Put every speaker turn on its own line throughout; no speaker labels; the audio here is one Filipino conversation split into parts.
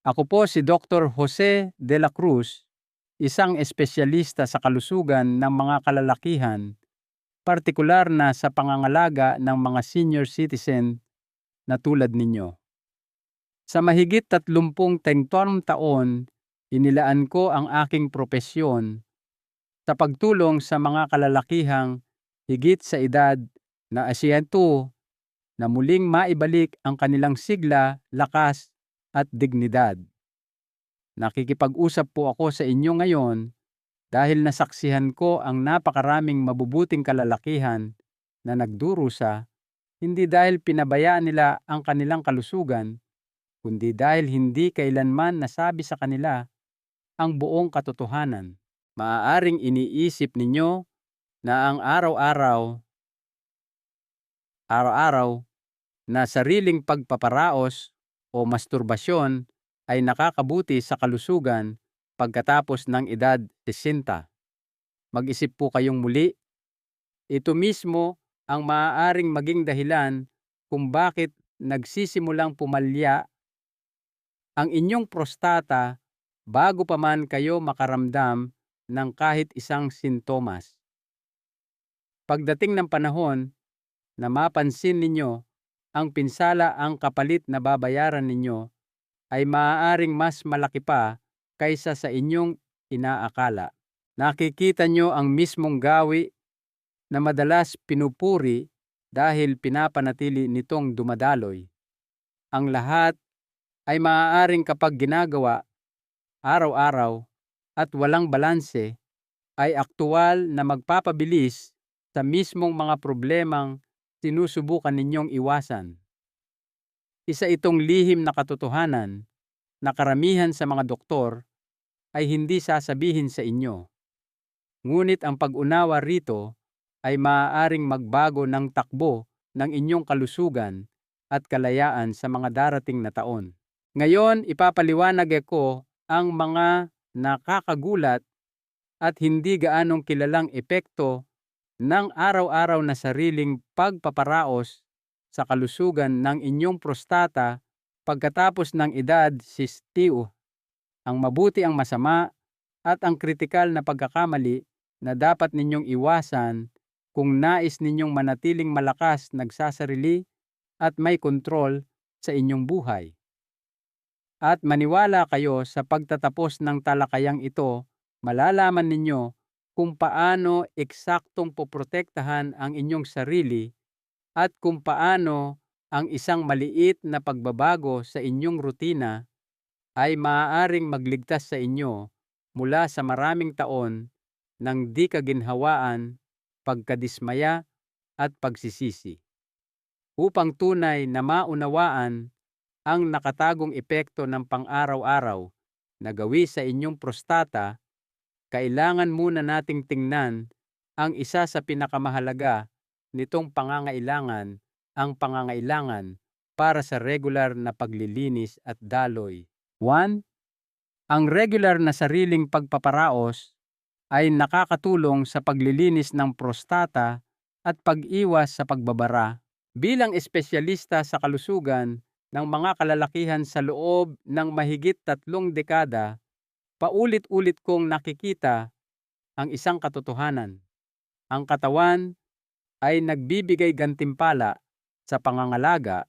Ako po si Dr. Jose de la Cruz, isang espesyalista sa kalusugan ng mga kalalakihan, partikular na sa pangangalaga ng mga senior citizen na tulad ninyo. Sa mahigit 30 taon, inilaan ko ang aking propesyon sa pagtulong sa mga kalalakihang higit sa edad na asyento na muling maibalik ang kanilang sigla, lakas at dignidad. Nakikipag-usap po ako sa inyo ngayon dahil nasaksihan ko ang napakaraming mabubuting kalalakihan na nagdurusa hindi dahil pinabayaan nila ang kanilang kalusugan, kundi dahil hindi kailanman nasabi sa kanila ang buong katotohanan. Maaaring iniisip ninyo na ang araw-araw na sariling pagpaparaos o masturbasyon ay nakakabuti sa kalusugan pagkatapos ng edad 60. Mag-isip po kayong muli. Ito mismo ang maaaring maging dahilan kung bakit nagsisimulang pumalya ang inyong prostata bago pa man kayo makaramdam ng kahit isang sintomas. Pagdating ng panahon na mapansin ninyo ang pinsala ang kapalit na babayaran ninyo ay maaaring mas malaki pa kaysa sa inyong inaakala. Nakikita nyo ang mismong gawi na madalas pinupuri dahil pinapanatili nitong dumadaloy. Ang lahat ay maaaring kapag ginagawa araw-araw at walang balanse ay aktwal na magpapabilis sa mismong mga problemang sinusubukan ninyong iwasan. Isa itong lihim na katotohanan na karamihan sa mga doktor ay hindi sasabihin sa inyo. Ngunit ang pag-unawa rito ay maaaring magbago ng takbo ng inyong kalusugan at kalayaan sa mga darating na taon. Ngayon, ipapaliwanag ko ang mga nakakagulat at hindi gaanong kilalang epekto ng araw-araw na sariling pagpaparaos sa kalusugan ng inyong prostata pagkatapos ng edad 60. Ang mabuti, ang masama, at ang kritikal na pagkakamali na dapat ninyong iwasan kung nais ninyong manatiling malakas, nagsasarili at may kontrol sa inyong buhay. At maniwala kayo sa pagtatapos ng talakayang ito, malalaman ninyo kung paano eksaktong poprotektahan ang inyong sarili at kung paano ang isang maliit na pagbabago sa inyong rutina ay maaaring magligtas sa inyo mula sa maraming taon ng di kaginhawaan, pagkadismaya at pagsisisi. Upang tunay na maunawaan ang nakatagong epekto ng pang-araw-araw na gawi sa inyong prostata, kailangan muna nating tingnan ang isa sa pinakamahalaga nitong pangangailangan, ang pangangailangan para sa regular na paglilinis at daloy. 1. Ang regular na sariling pagpaparaos ay nakakatulong sa paglilinis ng prostata at pag-iwas sa pagbabara. Bilang espesyalista sa kalusugan ng mga kalalakihan sa loob ng mahigit 3 dekada, paulit-ulit kong nakikita ang isang katotohanan. Ang katawan ay nagbibigay gantimpala sa pangangalaga,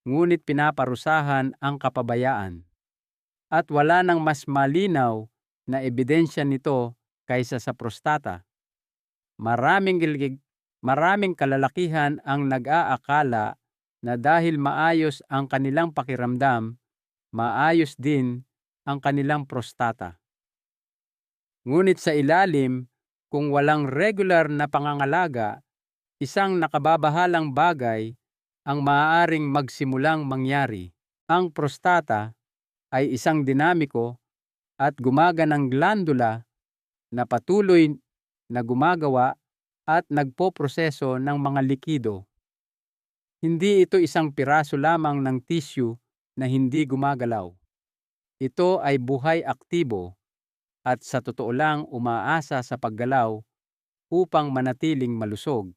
ngunit pinaparusahan ang kapabayaan. At wala nang mas malinaw na ebidensya nito kaysa sa prostata. Maraming kalalakihan ang nag-aakala na dahil maayos ang kanilang pakiramdam, maayos din ang kanilang prostata. Ngunit sa ilalim, kung walang regular na pangangalaga, isang nakababahalang bagay ang maaaring magsimulang mangyari. Ang prostata ay isang dinamiko at gumaganang glandula na patuloy na gumagawa at nagpoproseso ng mga likido. Hindi ito isang piraso lamang ng tissue na hindi gumagalaw. Ito ay buhay aktibo at sa totoo lang umaasa sa paggalaw upang manatiling malusog.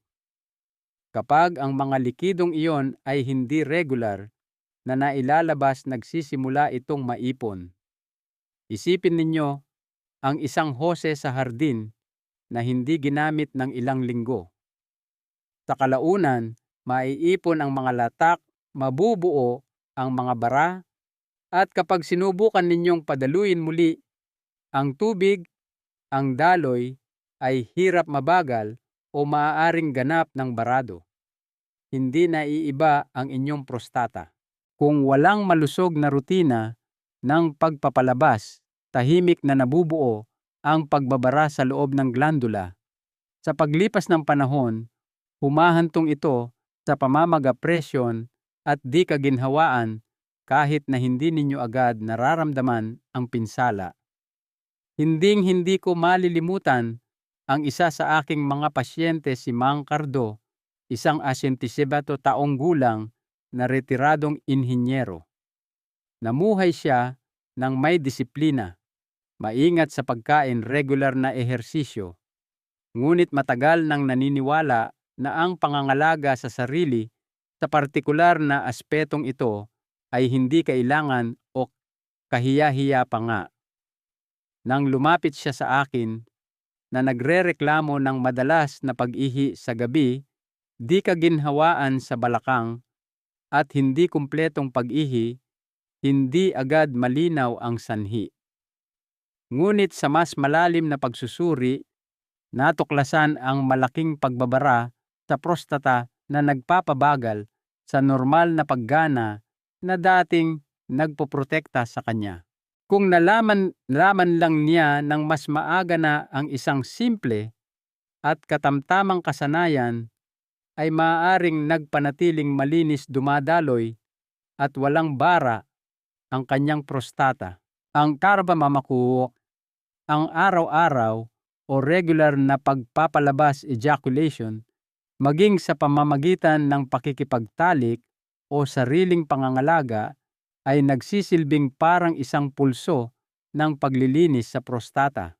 Kapag ang mga likidong iyon ay hindi regular, na nailalabas nagsisimula itong maipon. Isipin ninyo ang isang hose sa hardin na hindi ginamit ng ilang linggo. Sa kalaunan, maiipon ang mga latak, mabubuo ang mga bara, at kapag sinubukan ninyong padaluin muli ang tubig, ang daloy ay hirap mabagal o maaaring ganap ng barado. Hindi naiiba ang inyong prostata. Kung walang malusog na rutina ng pagpapalabas, tahimik na nabubuo ang pagbabara sa loob ng glandula. Sa paglipas ng panahon, humahantong ito sa pamamaga-presyon at di kaginhawaan kahit na hindi ninyo agad nararamdaman ang pinsala. Hinding-hindi ko malilimutan ang isa sa aking mga pasyente, si Mang Cardo, isang 87 taong gulang na retiradong inhinyero. Namuhay siya ng may disiplina, maingat sa pagkain, regular na ehersisyo, ngunit matagal nang naniniwala na ang pangangalaga sa sarili sa partikular na aspetong ito ay hindi kailangan o kahiya-hiya pa nga. Nang lumapit siya sa akin na nagrereklamo ng madalas na pag-ihi sa gabi, di kaginhawaan sa balakang, at hindi kumpletong pag-ihi, hindi agad malinaw ang sanhi. Ngunit sa mas malalim na pagsusuri, natuklasan ang malaking pagbabara sa prostata na nagpapabagal sa normal na paggana na dating nagpoprotekta sa kanya. Kung nalaman lang niya ng mas maaga na ang isang simple at katamtamang kasanayan, ay maaaring nagpanatiling malinis, dumadaloy at walang bara ang kanyang prostata. Ang pamamakuho, ang araw-araw o regular na pagpapalabas, ejaculation, maging sa pamamagitan ng pakikipagtalik o sariling pangangalaga, ay nagsisilbing parang isang pulso ng paglilinis sa prostata.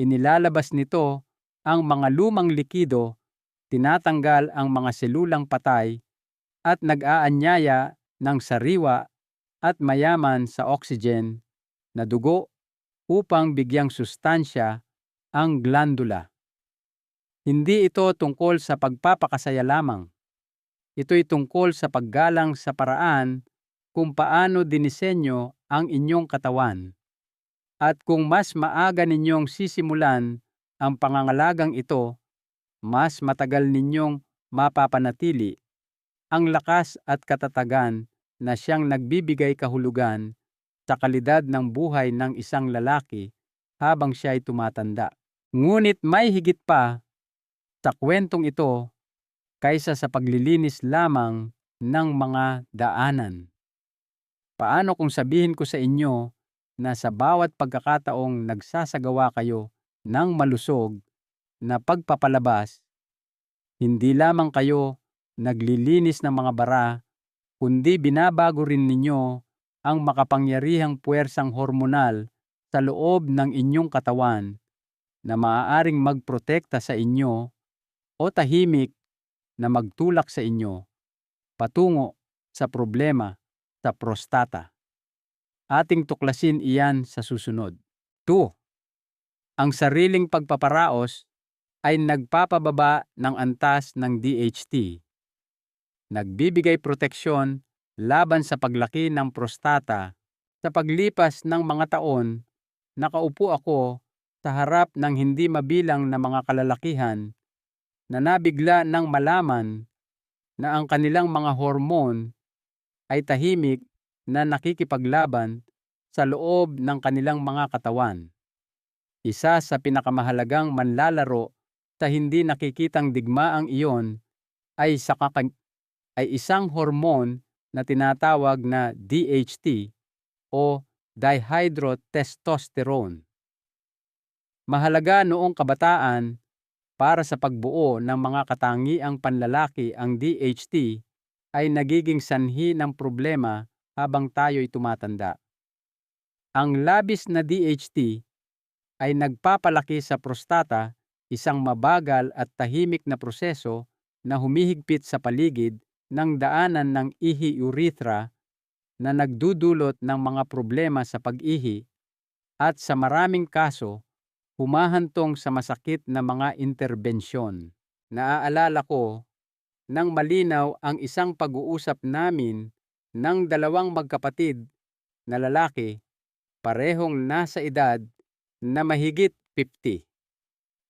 Inilalabas nito ang mga lumang likido, tinatanggal ang mga selulang patay, at nag-aanyaya ng sariwa at mayaman sa oxygen na dugo upang bigyang sustansya ang glandula. Hindi ito tungkol sa pagpapakasaya lamang. Ito'y tungkol sa paggalang sa paraan kung paano dinisenyo ang inyong katawan. At kung mas maaga ninyong sisimulan ang pangangalagang ito, mas matagal ninyong mapapanatili ang lakas at katatagan na siyang nagbibigay kahulugan sa kalidad ng buhay ng isang lalaki habang siya ay tumatanda. Ngunit may higit pa sa kwentong ito kaysa sa paglilinis lamang ng mga daanan. Paano kung sabihin ko sa inyo na sa bawat pagkakataong nagsasagawa kayo ng malusog na pagpapalabas, hindi lamang kayo naglilinis ng mga bara, kundi binabago rin ninyo ang makapangyarihang puwersang hormonal sa loob ng inyong katawan na maaaring magprotekta sa inyo o tahimik na magtulak sa inyo patungo sa problema sa prostata. Ating tuklasin iyan sa susunod. 2. Ang sariling pagpaparaos ay nagpapababa ng antas ng DHT. Nagbibigay proteksyon laban sa paglaki ng prostata. Sa paglipas ng mga taon, nakaupo ako sa harap ng hindi mabilang na mga kalalakihan na nabigla ng malaman na ang kanilang mga hormone ay tahimik na nakikipaglaban sa loob ng kanilang mga katawan. Isa sa pinakamahalagang manlalaro sa hindi nakikitang digmaang iyon ay isang hormone na tinatawag na DHT o dihydrotestosterone. Mahalaga noong kabataan para sa pagbuo ng mga katangiang panlalaki. Ang DHT ay nagiging sanhi ng problema habang tayo'y tumatanda. Ang labis na DHT ay nagpapalaki sa prostata, isang mabagal at tahimik na proseso na humihigpit sa paligid ng daanan ng ihi urethra na nagdudulot ng mga problema sa pag-ihi at sa maraming kaso, humahantong sa masakit na mga interbensyon. Naaalala ko nang malinaw ang isang pag-uusap namin ng dalawang magkapatid na lalaki, parehong nasa edad na mahigit 50.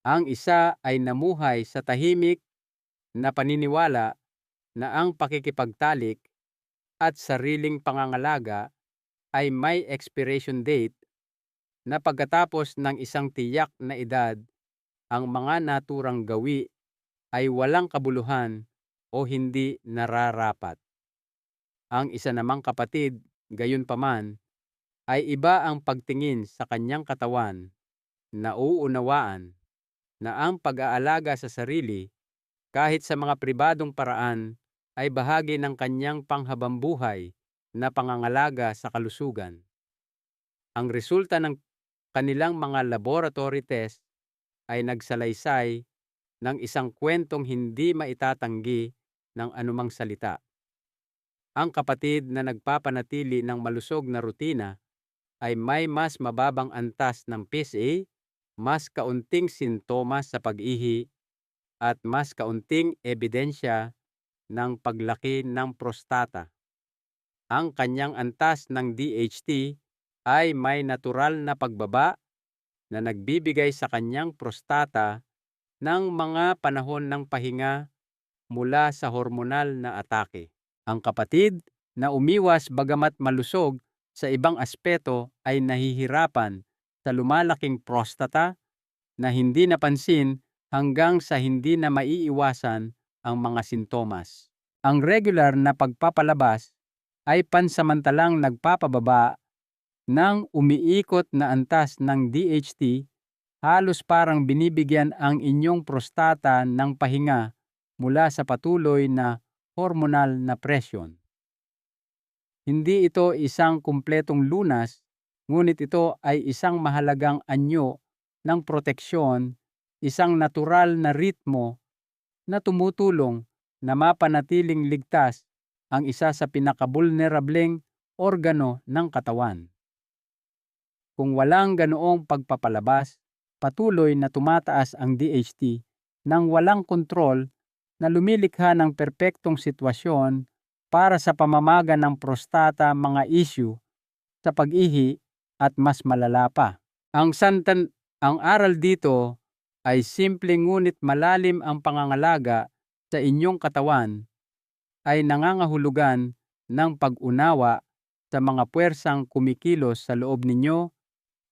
Ang isa ay namuhay sa tahimik na paniniwala na ang pakikipagtalik at sariling pangangalaga ay may expiration date na pagkatapos ng isang tiyak na edad, ang mga naturang gawi ay walang kabuluhan o hindi nararapat. Ang isa namang kapatid, gayunpaman, ay iba ang pagtingin sa kanyang katawan, nauunawaan na ang pag-aalaga sa sarili kahit sa mga pribadong paraan ay bahagi ng kanyang panghabambuhay na pangangalaga sa kalusugan. Ang resulta ng kanilang mga laboratory test ay nagsalaysay ng isang kwentong hindi maitatanggi ng anumang salita. Ang kapatid na nagpapanatili ng malusog na rutina ay may mas mababang antas ng PSA, mas kaunting sintomas sa pag-ihi, at mas kaunting ebidensya ng paglaki ng prostata. Ang kanyang antas ng DHT ay may natural na pagbaba na nagbibigay sa kanyang prostata ng mga panahon ng pahinga mula sa hormonal na atake. Ang kapatid na umiwas bagamat malusog sa ibang aspeto ay nahihirapan sa lumalaking prostata na hindi napansin hanggang sa hindi na maiiwasan ang mga sintomas. Ang regular na pagpapalabas ay pansamantalang nagpapababa ng umiikot na antas ng DHT. Halos parang binibigyan ang inyong prostata ng pahinga mula sa patuloy na hormonal na presyon. Hindi ito isang kumpletong lunas, ngunit ito ay isang mahalagang anyo ng proteksyon, isang natural na ritmo na tumutulong na mapanatiling ligtas ang isa sa pinakabulnerableng organo ng katawan. Kung walang ganoong pagpapalabas, patuloy na tumataas ang DHT nang walang kontrol na lumilikha ng perpektong sitwasyon para sa pamamaga ng prostata mga issue sa pag-ihi at mas malala pa. Ang aral dito ay simple ngunit malalim. Ang pangangalaga sa inyong katawan ay nangangahulugan ng pag-unawa sa mga puwersang kumikilos sa loob ninyo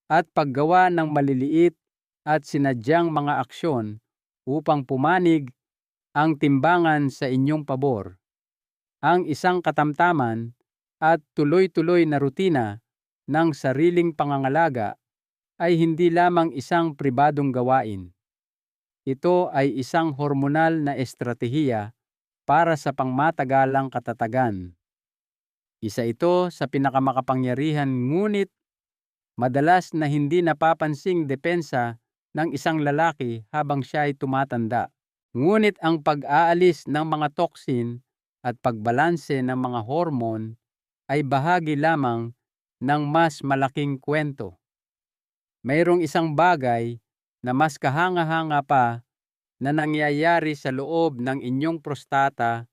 at paggawa ng maliliit at sinadyang mga aksyon upang pumanig ang timbangan sa inyong pabor. Ang isang katamtaman at tuloy-tuloy na rutina ng sariling pangangalaga ay hindi lamang isang pribadong gawain. Ito ay isang hormonal na estratehiya para sa pangmatagalang katatagan. Isa ito sa pinakamakapangyarihan ngunit madalas na hindi napapansing depensa ng isang lalaki habang siya ay tumatanda. Ngunit ang pag-aalis ng mga toxin at pagbalanse ng mga hormone ay bahagi lamang ng mas malaking kwento. Mayroong isang bagay na mas kahanga-hanga pa na nangyayari sa loob ng inyong prostata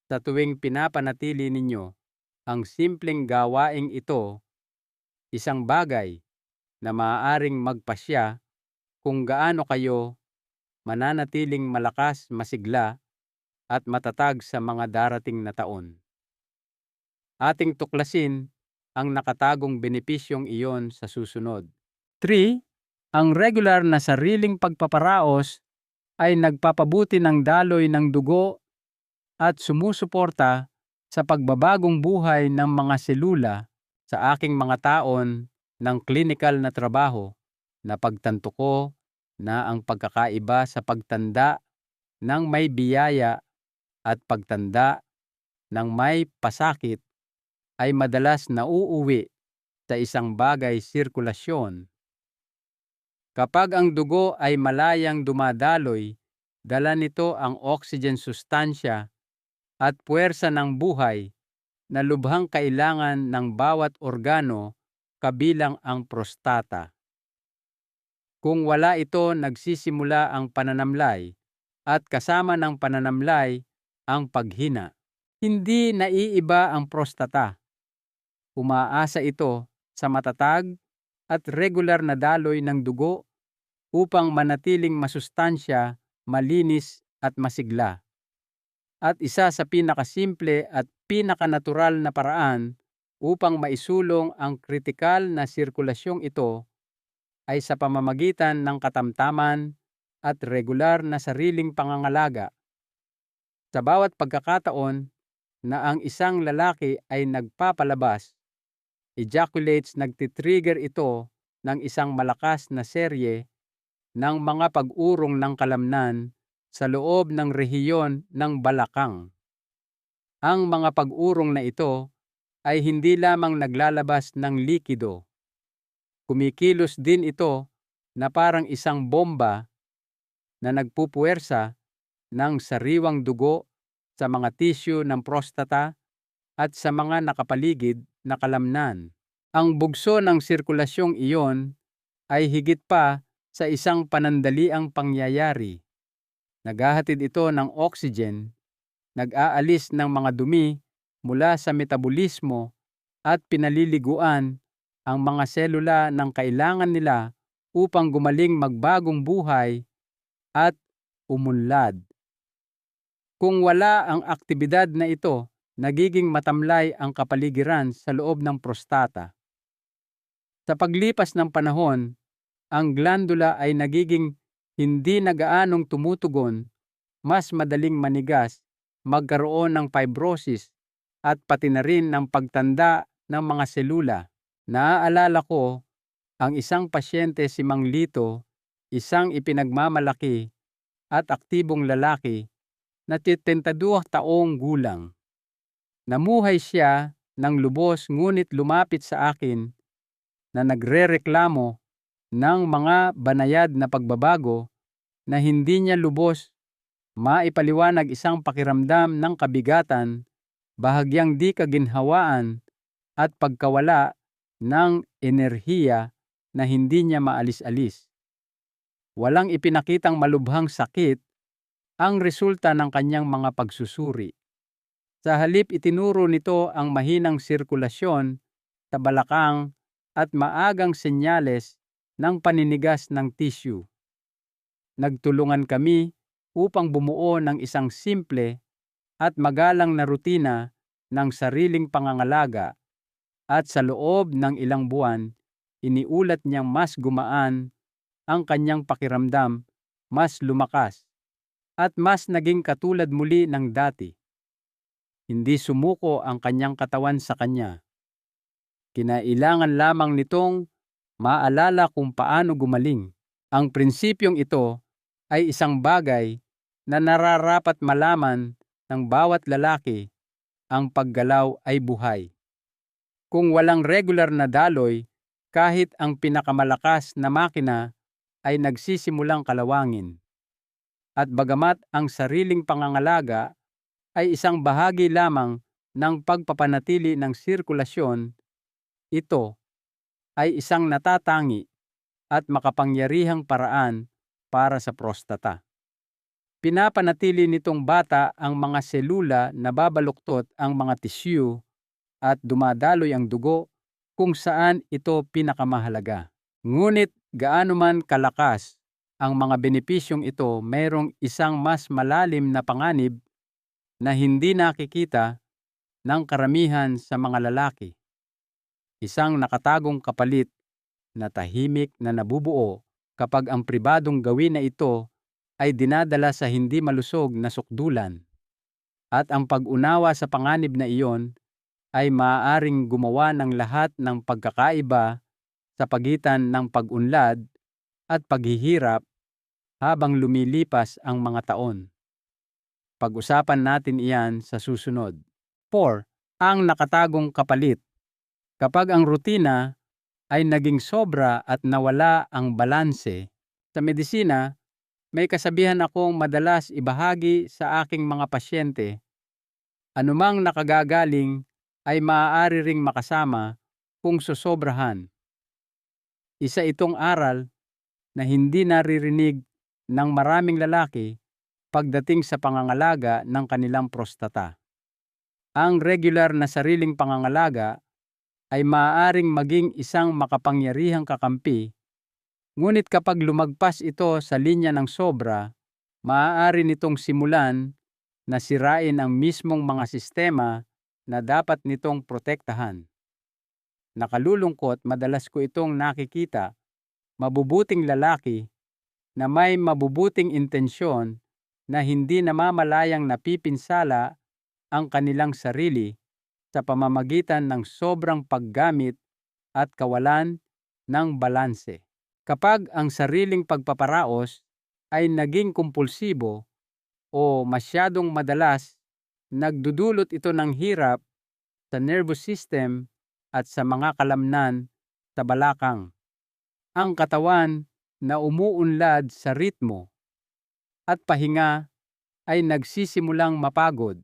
sa tuwing pinapanatili ninyo ang simpleng gawaing ito, isang bagay na maaaring magpasya kung gaano kayo mananatiling malakas, masigla, at matatag sa mga darating na taon. Ating tuklasin ang nakatagong benepisyong iyon sa susunod. 3. Ang regular na sariling pagpaparaos ay nagpapabuti ng daloy ng dugo at sumusuporta sa pagbabagong buhay ng mga selula. Sa aking mga taon ng klinikal na trabaho, napagtanto ko na ang pagkakaiba sa pagtanda ng may biyaya at pagtanda ng may pasakit ay madalas nauuwi sa isang bagay sirkulasyon. Kapag ang dugo ay malayang dumadaloy, dala nito ang oxygen sustansya at puwersa ng buhay na lubhang kailangan ng bawat organo kabilang ang prostata. Kung wala ito, nagsisimula ang pananamlay at kasama ng pananamlay ang paghina. Hindi naiiba ang prostata. Umaasa ito sa matatag at regular na daloy ng dugo upang manatiling masustansya, malinis at masigla. At isa sa pinakasimple at pinakanatural na paraan upang maisulong ang kritikal na sirkulasyong ito ay sa pamamagitan ng katamtaman at regular na sariling pangangalaga. Sa bawat pagkakataon na ang isang lalaki ay nagpapalabas, ejaculates, nagtitrigger ito ng isang malakas na serye ng mga pag-urong ng kalamnan sa loob ng rehiyon ng balakang. Ang mga pag-urong na ito ay hindi lamang naglalabas ng likido. Kumikilos din ito na parang isang bomba na nagpupuwersa ng sariwang dugo sa mga tisyu ng prostata at sa mga nakapaligid na kalamnan. Ang bugso ng sirkulasyong iyon ay higit pa sa isang panandaliang pangyayari. Naghahatid ito ng oxygen, nag-aalis ng mga dumi mula sa metabolismo at pinaliliguan ang mga selula ng kailangan nila upang gumaling magbagong buhay at umunlad. Kung wala ang aktibidad na ito, nagiging matamlay ang kapaligiran sa loob ng prostata. Sa paglipas ng panahon, ang glandula ay nagiging hindi na gaanong tumutugon, mas madaling manigas, magkaroon ng fibrosis at pati na rin ng pagtanda ng mga selula. Naaalala ko ang isang pasyente, si Mang Lito, isang ipinagmamalaki at aktibong lalaki na 72 taong gulang. Namuhay siya ng lubos, ngunit lumapit sa akin na nagrereklamo ng mga banayad na pagbabago na hindi niya lubos maipaliwanag, isang pakiramdam ng kabigatan, bahagyang di kaginhawaan at pagkawala ng enerhiya na hindi niya maalis-alis. Walang ipinakitang malubhang sakit ang resulta ng kanyang mga pagsusuri. Sa halip, itinuro nito ang mahinang sirkulasyon sa balakang at maagang senyales ng paninigas ng tissue. Nagtulungan kami upang bumuo ng isang simple at magalang na rutina ng sariling pangangalaga, at sa loob ng ilang buwan, iniulat niyang mas gumaan ang kanyang pakiramdam, mas lumakas, at mas naging katulad muli ng dati. Hindi sumuko ang kanyang katawan sa kanya. Kinailangan lamang nitong maalala kung paano gumaling. Ang prinsipyong ito ay isang bagay na nararapat malaman ng bawat lalaki. Ang paggalaw ay buhay. Kung walang regular na daloy, kahit ang pinakamalakas na makina ay nagsisimulang kalawangin. At bagamat ang sariling pangangalaga ay isang bahagi lamang ng pagpapanatili ng sirkulasyon, ito ay isang natatangi at makapangyarihang paraan para sa prostata. Pinapanatili nitong bata ang mga selula, nababaluktot ang mga tisyu at dumadaloy ang dugo kung saan ito pinakamahalaga. Ngunit gaano man kalakas ang mga benepisyong ito, mayroong isang mas malalim na panganib na hindi nakikita ng karamihan sa mga lalaki. Isang nakatagong kapalit na tahimik na nabubuo kapag ang pribadong gawin na ito ay dinadala sa hindi malusog na sukdulan. At ang pag-unawa sa panganib na iyon ay maaaring gumawa ng lahat ng pagkakaiba sa pagitan ng pag-unlad at paghihirap habang lumilipas ang mga taon. Pag-usapan natin iyan sa susunod. 4. Ang nakatagong kapalit. Kapag ang rutina ay naging sobra at nawala ang balanse, sa medisina, may kasabihan akong madalas ibahagi sa aking mga pasyente. Anumang nakagagaling ay maaari ring makasama kung sosobrahan. Isa itong aral na hindi naririnig ng maraming lalaki pagdating sa pangangalaga ng kanilang prostata. Ang regular na sariling pangangalaga ay maaaring maging isang makapangyarihang kakampi, ngunit kapag lumagpas ito sa linya ng sobra, maaari nitong simulan na sirain ang mismong mga sistema na dapat nitong protektahan. Nakalulungkot, madalas ko itong nakikita, mabubuting lalaki na may mabubuting intensyon na hindi namamalayang napipinsala ang kanilang sarili sa pamamagitan ng sobrang paggamit at kawalan ng balanse. Kapag ang sariling pagpaparaos ay naging kumpulsibo o masyadong madalas, nagdudulot ito ng hirap sa nervous system at sa mga kalamnan sa balakang. Ang katawan na umuunlad sa ritmo at pahinga ay nagsisimulang mapagod.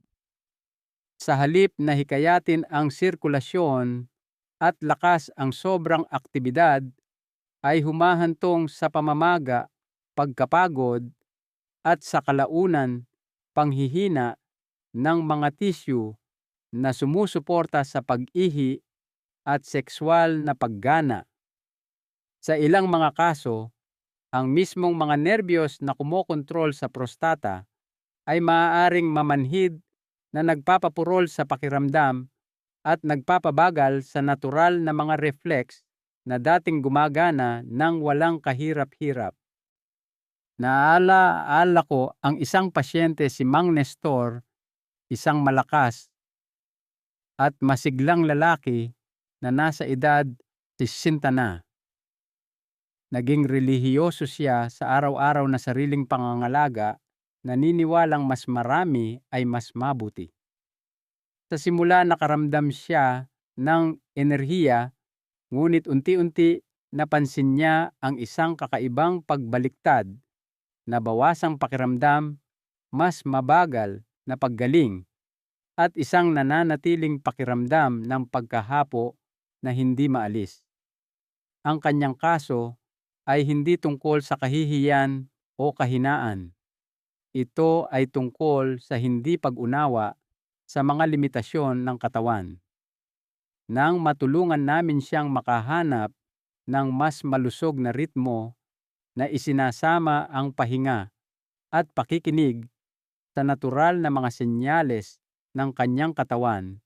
Sa halip na hikayatin ang sirkulasyon at lakas, ang sobrang aktibidad ay humahantong sa pamamaga, pagkapagod at sa kalaunan panghihina ng mga tissue na sumusuporta sa pag-ihi at sexual na paggana. Sa ilang mga kaso, ang mismong mga nerbiyos na kumokontrol sa prostata ay maaaring mamanhid na nagpapapurol sa pakiramdam at nagpapabagal sa natural na mga reflex na dating gumagana ng walang kahirap-hirap. Naalaala ko ang isang pasyente, si Mang Nestor, isang malakas at masiglang lalaki na nasa edad 60 na. Naging relihiyoso siya sa araw-araw na sariling pangangalaga, naniniwalang mas marami ay mas mabuti. Sa simula nakaramdam siya ng enerhiya, ngunit unti-unti napansin niya ang isang kakaibang pagbaliktad na bawasang pakiramdam, mas mabagal na paggaling, at isang nananatiling pakiramdam ng pagkahapo na hindi maalis. Ang kanyang kaso ay hindi tungkol sa kahihiyan o kahinaan. Ito ay tungkol sa hindi pag-unawa sa mga limitasyon ng katawan. Nang matulungan namin siyang makahanap ng mas malusog na ritmo na isinasama ang pahinga at pakikinig sa natural na mga senyales ng kanyang katawan,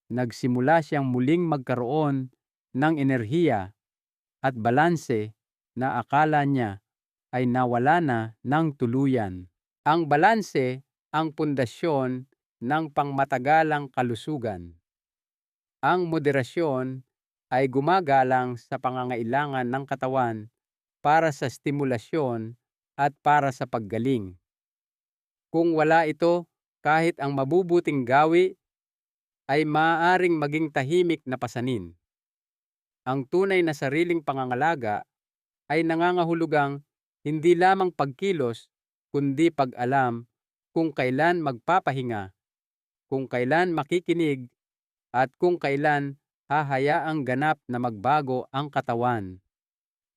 nagsimula siyang muling magkaroon ng enerhiya at balanse na akala niya ay nawala na ng tuluyan. Ang balanse ang pundasyon ng pangmatagalang kalusugan. Ang moderasyon ay gumagalang sa pangangailangan ng katawan para sa stimulasyon at para sa paggaling. Kung wala ito, kahit ang mabubuting gawi ay maaaring maging tahimik na pasanin. Ang tunay na sariling pangangalaga ay nangangahulugang hindi lamang pagkilos, kundi pag-alam kung kailan magpapahinga, kung kailan makikinig, at kung kailan hahayaang ganap na magbago ang katawan.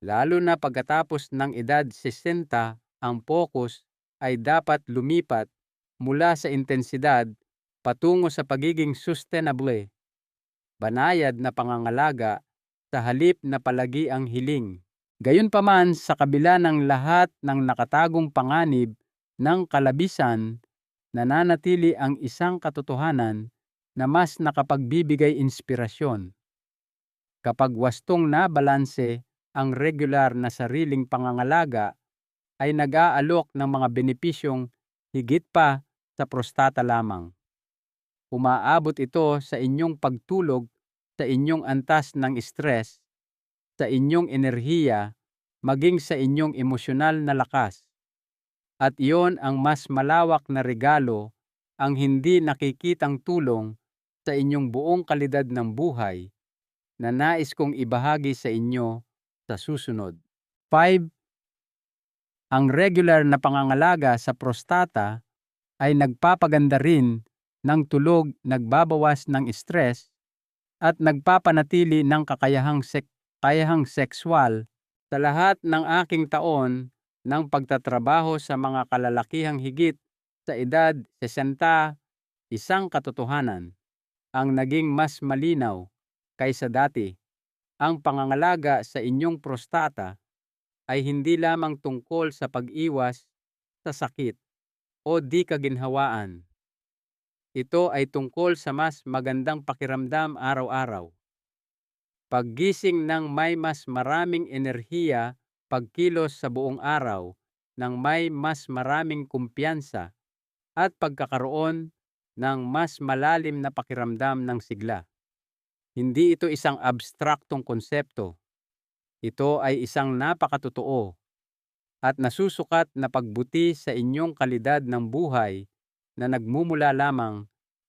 Lalo na pagkatapos ng edad 60, ang focus ay dapat lumipat mula sa intensidad patungo sa pagiging sustainable, banayad na pangangalaga sa halip na palagi ang hiling. Gayunpaman, sa kabila ng lahat ng nakatagong panganib ng kalabisan, nananatili ang isang katotohanan na mas nakapagbibigay inspirasyon. Kapag wastong nabalanse ang regular na sariling pangangalaga, ay nag-aalok ng mga benepisyong higit pa sa prostata lamang. Umaabot ito sa inyong pagtulog, sa inyong antas ng stress, sa inyong enerhiya, maging sa inyong emosyonal na lakas. At iyon ang mas malawak na regalo, ang hindi nakikitang tulong sa inyong buong kalidad ng buhay na nais kong ibahagi sa inyo sa susunod. 5. Ang regular na pangangalaga sa prostata ay nagpapaganda rin ng tulog, nagbabawas ng stress, at nagpapanatili ng kakayahang sekswal sa lahat ng aking taon ng pagtatrabaho sa mga kalalakihang higit sa edad 60, isang katotohanan ang naging mas malinaw kaysa dati. Ang pangangalaga sa inyong prostata ay hindi lamang tungkol sa pag-iwas sa sakit o di kaginhawaan. Ito ay tungkol sa mas magandang pakiramdam araw-araw. Paggising ng may mas maraming enerhiya, pagkilos sa buong araw ng may mas maraming kumpiyansa at pagkakaroon ng mas malalim na pakiramdam ng sigla. Hindi ito isang abstraktong konsepto. Ito ay isang napakatotoo at nasusukat na pagbuti sa inyong kalidad ng buhay na nagmumula lamang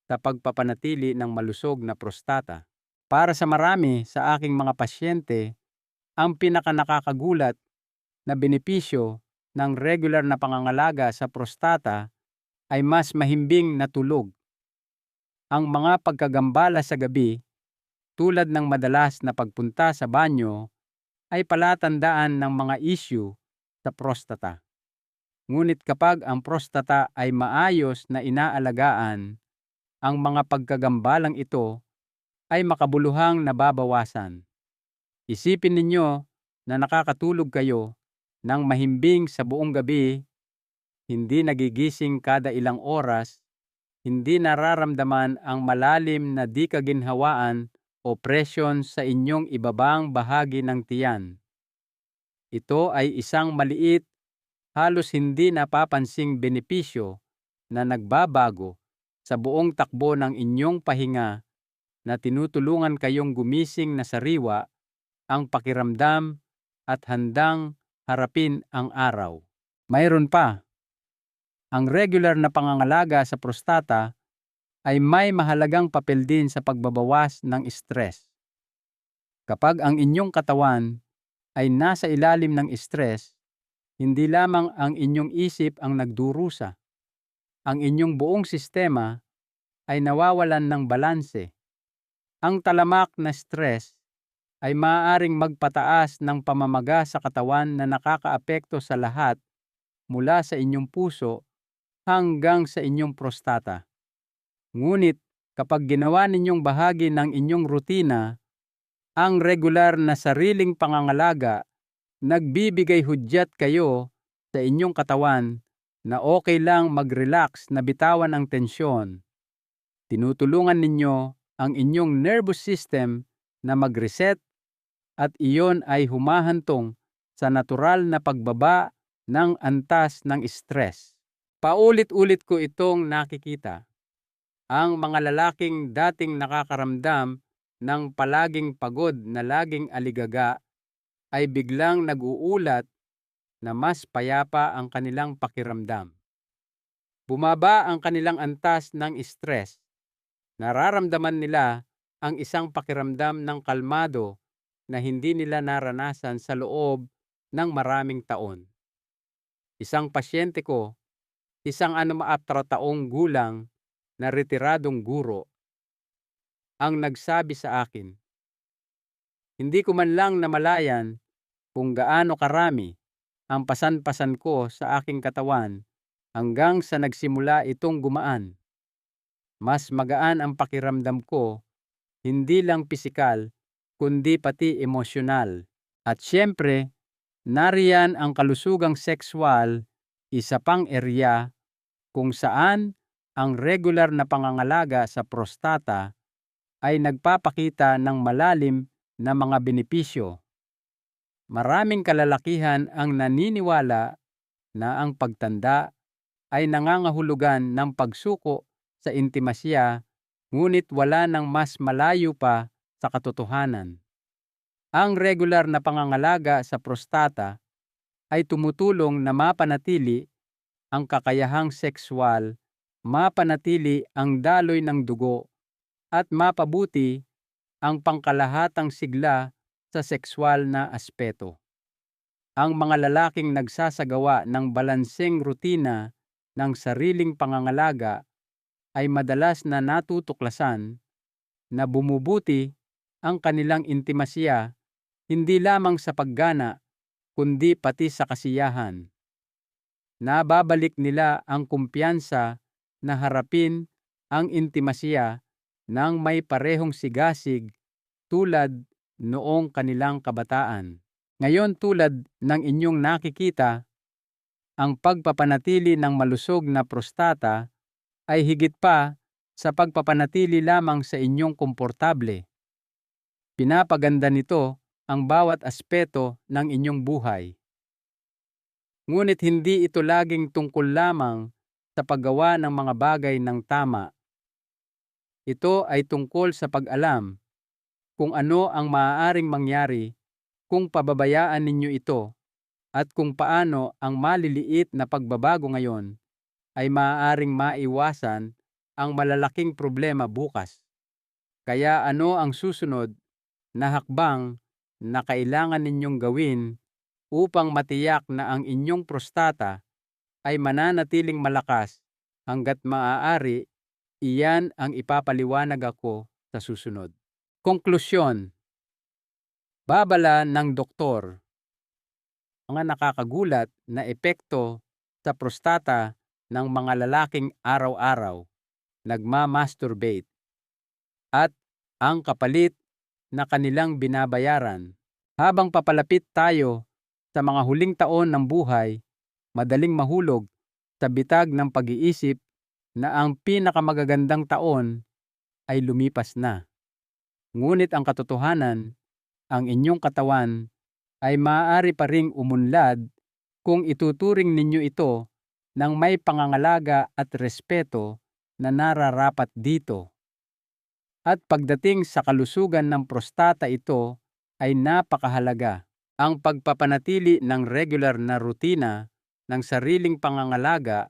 sa pagpapanatili ng malusog na prostata. Para sa marami sa aking mga pasyente, ang pinakanakakagulat na benepisyo ng regular na pangangalaga sa prostata ay mas mahimbing na tulog. Ang mga pagkagambala sa gabi, tulad ng madalas na pagpunta sa banyo, ay palatandaan ng mga issue sa prostata. Ngunit kapag ang prostata ay maayos na inaalagaan, ang mga pagkagambalang ito ay makabuluhang nababawasan. Isipin ninyo na nakakatulog kayo ng mahimbing sa buong gabi, hindi nagigising kada ilang oras, hindi nararamdaman ang malalim na di kaginhawaan o presyon sa inyong ibabang bahagi ng tiyan. Ito ay isang maliit, halos hindi napapansing benepisyo na nagbabago sa buong takbo ng inyong pahinga na tinutulungan kayong gumising na sariwa, ang pakiramdam at handang harapin ang araw. Mayroon pa, ang regular na pangangalaga sa prostata ay may mahalagang papel din sa pagbabawas ng stress. Kapag ang inyong katawan ay nasa ilalim ng stress, hindi lamang ang inyong isip ang nagdurusa. Ang inyong buong sistema ay nawawalan ng balanse. Ang talamak na stress ay maaaring magpataas ng pamamaga sa katawan na nakakaapekto sa lahat mula sa inyong puso hanggang sa inyong prostata. Ngunit kapag ginawa ninyong bahagi ng inyong rutina, ang regular na sariling pangangalaga, nagbibigay hudyat kayo sa inyong katawan na okay lang mag-relax na bitawan ang tensyon. Tinutulungan ninyo ang inyong nervous system na mag-reset at iyon ay humahantong sa natural na pagbaba ng antas ng stress. Paulit-ulit ko itong nakikita. Ang mga lalaking dating nakakaramdam ng palaging pagod na laging aligaga ay biglang nag-uulat na mas payapa ang kanilang pakiramdam. Bumaba ang kanilang antas ng stress. Nararamdaman nila ang isang pakiramdam ng kalmado na hindi nila naranasan sa loob ng maraming taon. Isang pasyente ko, isang 64 taong gulang na retiradong guro, ang nagsabi sa akin, "Hindi ko man lang namalayan kung gaano karami ang pasan-pasan ko sa aking katawan hanggang sa nagsimula itong gumaan. Mas magaan ang pakiramdam ko, hindi lang pisikal, kundi pati emosyonal. At siyempre, nariyan ang kalusugang sekswal, isa pang area kung saan ang regular na pangangalaga sa prostata ay nagpapakita ng malalim na mga benepisyo. Maraming kalalakihan ang naniniwala na ang pagtanda ay nangangahulugan ng pagsuko sa intimasya, ngunit wala nang mas malayo pa sa katotohanan. Ang regular na pangangalaga sa prostata ay tumutulong na mapanatili ang kakayahang sekswal, mapanatili ang daloy ng dugo, at mapabuti ang pangkalahatang sigla sa sekswal na aspeto. Ang mga lalaking nagsasagawa ng balanseng rutina ng sariling pangangalaga ay madalas na natutuklasan na bumubuti ang kanilang intimasya hindi lamang sa paggana kundi pati sa kasiyahan. Nababalik nila ang kumpiyansa na harapin ang intimasya ng may parehong sigasig tulad noong kanilang kabataan. Ngayon tulad ng inyong nakikita, ang pagpapanatili ng malusog na prostata ay higit pa sa pagpapanatili lamang sa inyong komportable. Pinapaganda nito ang bawat aspeto ng inyong buhay. Ngunit hindi ito laging tungkol lamang sa paggawa ng mga bagay ng tama. Ito ay tungkol sa pag-alam kung ano ang maaaring mangyari kung pababayaan ninyo ito at kung paano ang maliliit na pagbabago ngayon ay maaaring maiwasan ang malalaking problema bukas. Kaya ano ang susunod na hakbang na kailangan ninyong gawin upang matiyak na ang inyong prostata ay mananatiling malakas hanggat maaari? Iyan ang ipapaliwanag ako sa susunod. Konklusyon. Babala ng doktor. Mga nakakagulat na epekto sa prostata ng mga lalaking araw-araw nagma-masturbate at ang kapalit na kanilang binabayaran. Habang papalapit tayo sa mga huling taon ng buhay, madaling mahulog sa bitag ng pag-iisip na ang pinakamagagandang taon ay lumipas na. Ngunit ang katotohanan, ang inyong katawan ay maaari pa ring umunlad kung ituturing ninyo ito ng may pangangalaga at respeto na nararapat dito. At pagdating sa kalusugan ng prostata, ito ay napakahalaga. Ang pagpapanatili ng regular na rutina ng sariling pangangalaga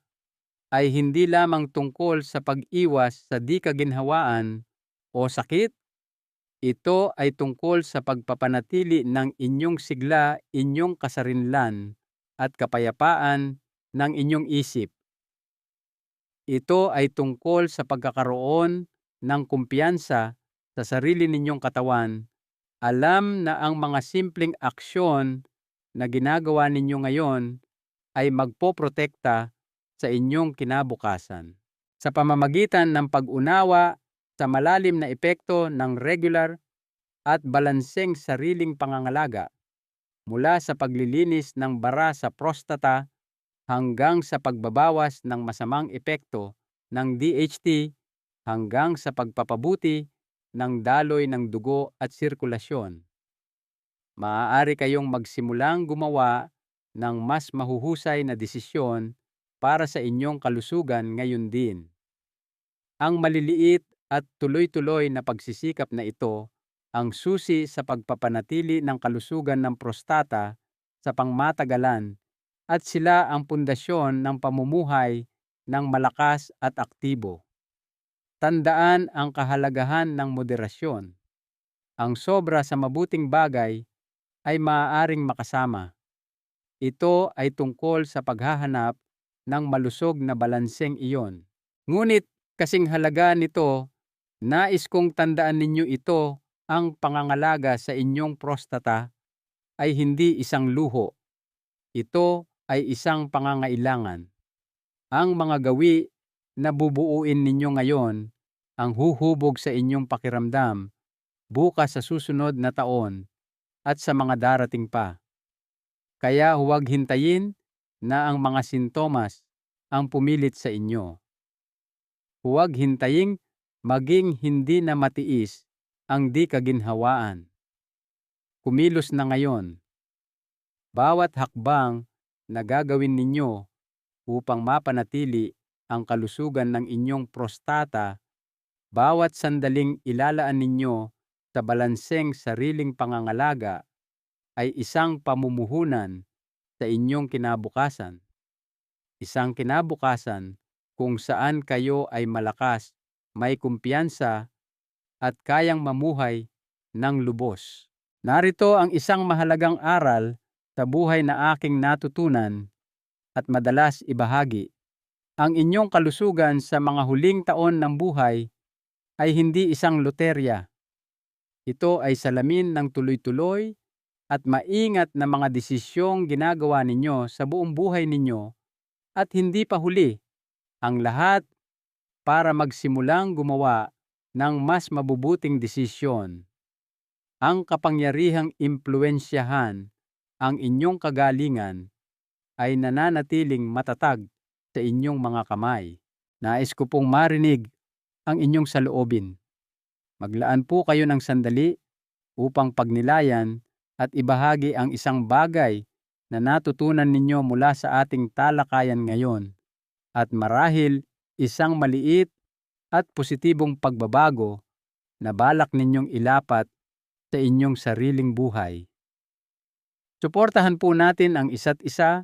ay hindi lamang tungkol sa pag-iwas sa di-kaginhawaan o sakit. Ito ay tungkol sa pagpapanatili ng inyong sigla, inyong kasarinlan at kapayapaan ng inyong isip. Ito ay tungkol sa pagkakaroon ng kumpiyansa sa sarili ninyong katawan. Alam na ang mga simpleng aksyon na ginagawa ninyo ngayon ay magpoprotekta sa inyong kinabukasan. Sa pamamagitan ng pag-unawa sa malalim na epekto ng regular at balanseng sariling pangangalaga, mula sa paglilinis ng bara sa prostata hanggang sa pagbabawas ng masamang epekto ng DHT hanggang sa pagpapabuti ng daloy ng dugo at sirkulasyon, maaari kayong magsimulang gumawa ng mas mahuhusay na desisyon para sa inyong kalusugan ngayon din. Ang maliliit at tuloy-tuloy na pagsisikap na ito ang susi sa pagpapanatili ng kalusugan ng prostata sa pangmatagalan at sila ang pundasyon ng pamumuhay ng malakas at aktibo. Tandaan ang kahalagahan ng moderasyon. Ang sobra sa mabuting bagay ay maaaring makasama. Ito ay tungkol sa paghahanap ng malusog na balanseng iyon. Ngunit kasing halaga nito, nais kong tandaan ninyo ito, ang pangangalaga sa inyong prostata ay hindi isang luho. Ito ay isang pangangailangan. Ang mga gawi na bubuuin ninyo ngayon ang huhubog sa inyong pakiramdam bukas sa susunod na taon at sa mga darating pa. Kaya huwag hintayin na ang mga sintomas ang pumilit sa inyo. Huwag hintaying maging hindi na matiis ang di-kaginhawaan. Kumilos na ngayon. Bawat hakbang na gagawin ninyo upang mapanatili ang kalusugan ng inyong prostata, bawat sandaling ilalaan ninyo sa balanseng sariling pangangalaga ay isang pamumuhunan sa inyong kinabukasan. Isang kinabukasan kung saan kayo ay malakas, may kumpiyansa at kayang mamuhay ng lubos. Narito ang isang mahalagang aral sa buhay na aking natutunan at madalas ibahagi. Ang inyong kalusugan sa mga huling taon ng buhay ay hindi isang loterya. Ito ay salamin ng tuloy-tuloy at maingat na mga desisyong ginagawa ninyo sa buong buhay ninyo at hindi pa huli ang lahat para magsimulang gumawa ng mas mabubuting desisyon. Ang kapangyarihang impluwensyahan ang inyong kagalingan ay nananatiling matatag sa inyong mga kamay. Nais ko pong marinig ang inyong saloobin. Maglaan po kayo ng sandali upang pagnilayan at ibahagi ang isang bagay na natutunan ninyo mula sa ating talakayan ngayon at marahil isang maliit at positibong pagbabago na balak ninyong ilapat sa inyong sariling buhay. Suportahan po natin ang isa't isa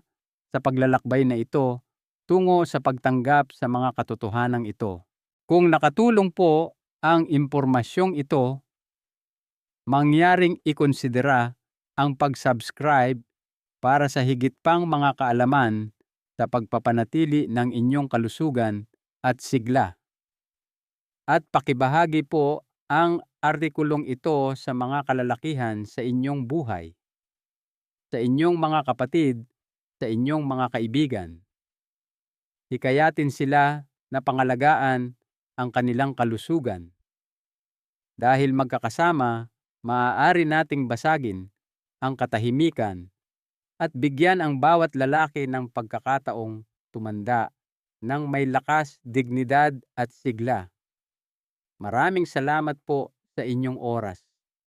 sa paglalakbay na ito tungo sa pagtanggap sa mga katotohanan ito. Kung nakatulong po ang impormasyong ito, mangyaring ikonsidera ang pag-subscribe para sa higit pang mga kaalaman sa pagpapanatili ng inyong kalusugan at sigla. At pakibahagi po ang artikulong ito sa mga kalalakihan sa inyong buhay, sa inyong mga kapatid, sa inyong mga kaibigan. Hikayatin sila na pangalagaan ang kanilang kalusugan. Dahil magkakasama, maaari nating basagin ang katahimikan at bigyan ang bawat lalaki ng pagkakataong tumanda ng may lakas, dignidad at sigla. Maraming salamat po sa inyong oras.